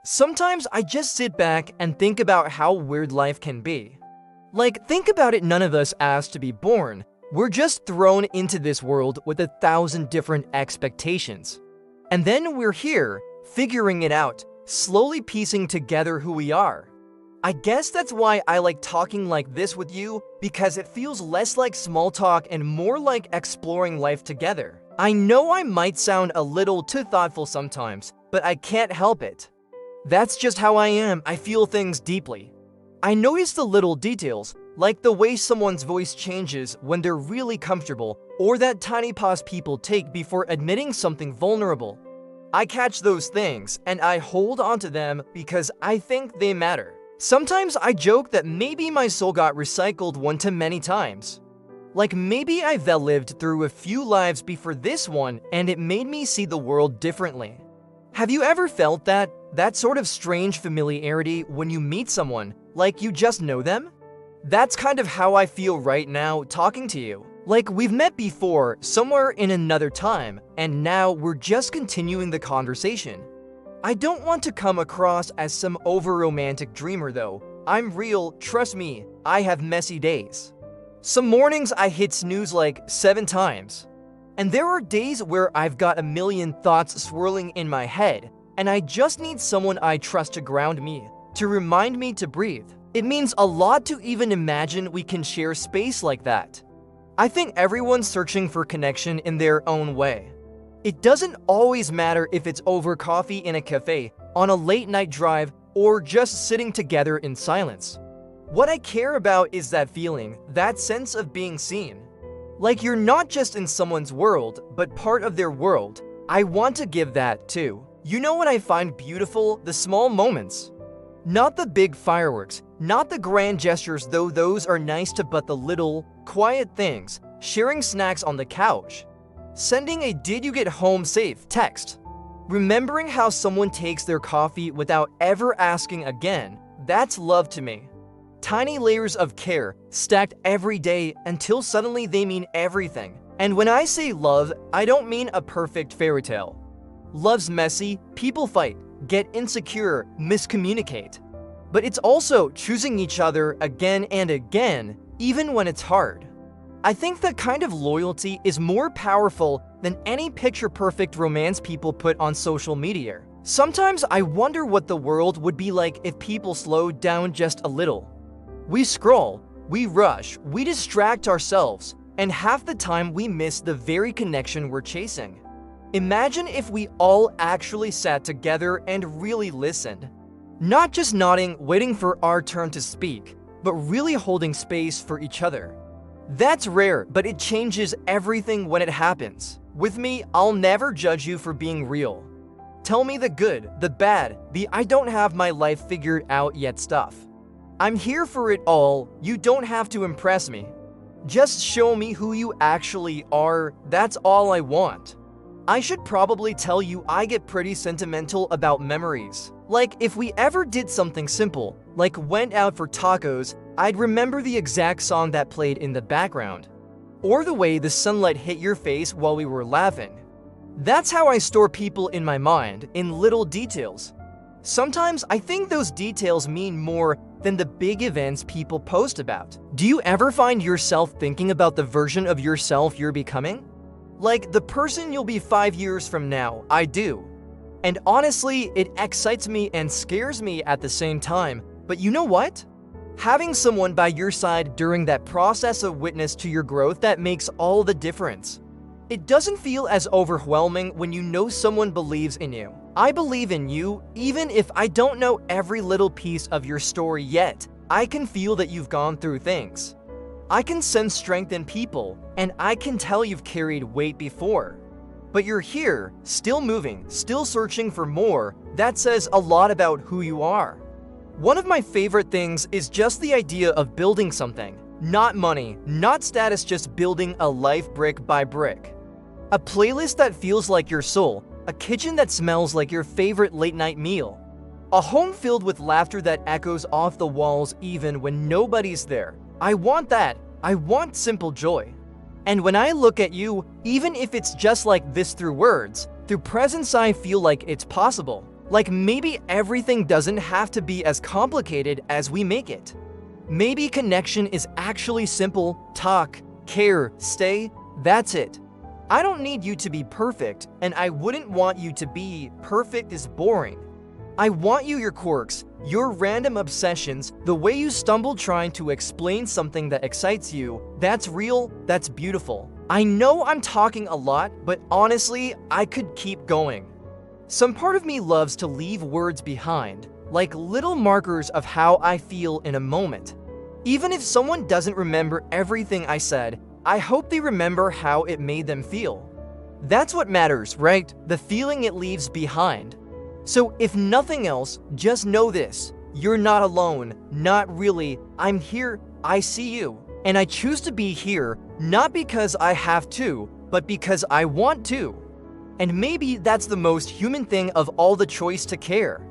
Sometimes I just sit back and think about how weird life can be. Like, think about it, none of us asked to be born. We're just thrown into this world with 1,000 different expectations. And then we're here, figuring it out, slowly piecing together who we are. I guess that's why I like talking like this with you, because it feels less like small talk and more like exploring life together. I know I might sound a little too thoughtful sometimes, but I can't help it. That's just how I am. I feel things deeply. I notice the little details, like the way someone's voice changes when they're really comfortable, or that tiny pause people take before admitting something vulnerable. I catch those things, and I hold on to them because I think they matter. Sometimes I joke that maybe my soul got recycled one too many times. Like maybe I've lived through a few lives before this one, and it made me see the world differently. Have you ever felt that sort of strange familiarity when you meet someone, like you just know them? That's kind of how I feel right now talking to you. Like we've met before, somewhere in another time, and now we're just continuing the conversation. I don't want to come across as some over-romantic dreamer though. I'm real, trust me, I have messy days. Some mornings I hit snooze like 7 times. And there are days where I've got a million thoughts swirling in my head, and I just need someone I trust to ground me, to remind me to breathe. It means a lot to even imagine we can share space like that. I think everyone's searching for connection in their own way. It doesn't always matter if it's over coffee in a cafe, on a late-night drive, or just sitting together in silence. What I care about is that feeling, that sense of being seen. Like you're not just in someone's world, but part of their world. I want to give that too. You know what I find beautiful? The small moments. Not the big fireworks, not the grand gestures, though those are nice too, but the little, quiet things. Sharing snacks on the couch. Sending a "did you get home safe" text. Remembering how someone takes their coffee without ever asking again. That's love to me. Tiny layers of care, stacked every day until suddenly they mean everything. And when I say love, I don't mean a perfect fairy tale. Love's messy, people fight, get insecure, miscommunicate. But it's also choosing each other again and again, even when it's hard. I think that kind of loyalty is more powerful than any picture-perfect romance people put on social media. Sometimes I wonder what the world would be like if people slowed down just a little. We scroll, we rush, we distract ourselves, and half the time we miss the very connection we're chasing. Imagine if we all actually sat together and really listened. Not just nodding, waiting for our turn to speak, but really holding space for each other. That's rare, but it changes everything when it happens. With me, I'll never judge you for being real. Tell me the good, the bad, the "I don't have my life figured out yet" stuff. I'm here for it all. You don't have to impress me. Just show me who you actually are. That's all I want. I should probably tell you I get pretty sentimental about memories. Like if we ever did something simple, like went out for tacos, I'd remember the exact song that played in the background. Or the way the sunlight hit your face while we were laughing. That's how I store people in my mind, in little details. Sometimes I think those details mean more than the big events people post about. Do you ever find yourself thinking about the version of yourself you're becoming? Like the person you'll be 5 years from now? I do. And honestly, it excites me and scares me at the same time. But you know what? Having someone by your side during that process of witness to your growth, that makes all the difference. It doesn't feel as overwhelming when you know someone believes in you. I believe in you, even if I don't know every little piece of your story yet. I can feel that you've gone through things. I can sense strength in people, and I can tell you've carried weight before. But you're here, still moving, still searching for more. That says a lot about who you are. One of my favorite things is just the idea of building something. Not money, not status, just building a life brick by brick. A playlist that feels like your soul, a kitchen that smells like your favorite late-night meal. A home filled with laughter that echoes off the walls even when nobody's there. I want that. I want simple joy. And when I look at you, even if it's just like this through words, through presence, I feel like it's possible. Like maybe everything doesn't have to be as complicated as we make it. Maybe connection is actually simple: talk, care, stay, that's it. I don't need you to be perfect, and I wouldn't want you to be. Perfect is boring. I want you, your quirks, your random obsessions, the way you stumble trying to explain something that excites you. That's real, that's beautiful. I know I'm talking a lot, but honestly, I could keep going. Some part of me loves to leave words behind, like little markers of how I feel in a moment. Even if someone doesn't remember everything I said, I hope they remember how it made them feel. That's what matters, right? The feeling it leaves behind. So if nothing else, just know this: you're not alone, not really. I'm here, I see you, and I choose to be here, not because I have to, but because I want to. And maybe that's the most human thing of all: the choice to care.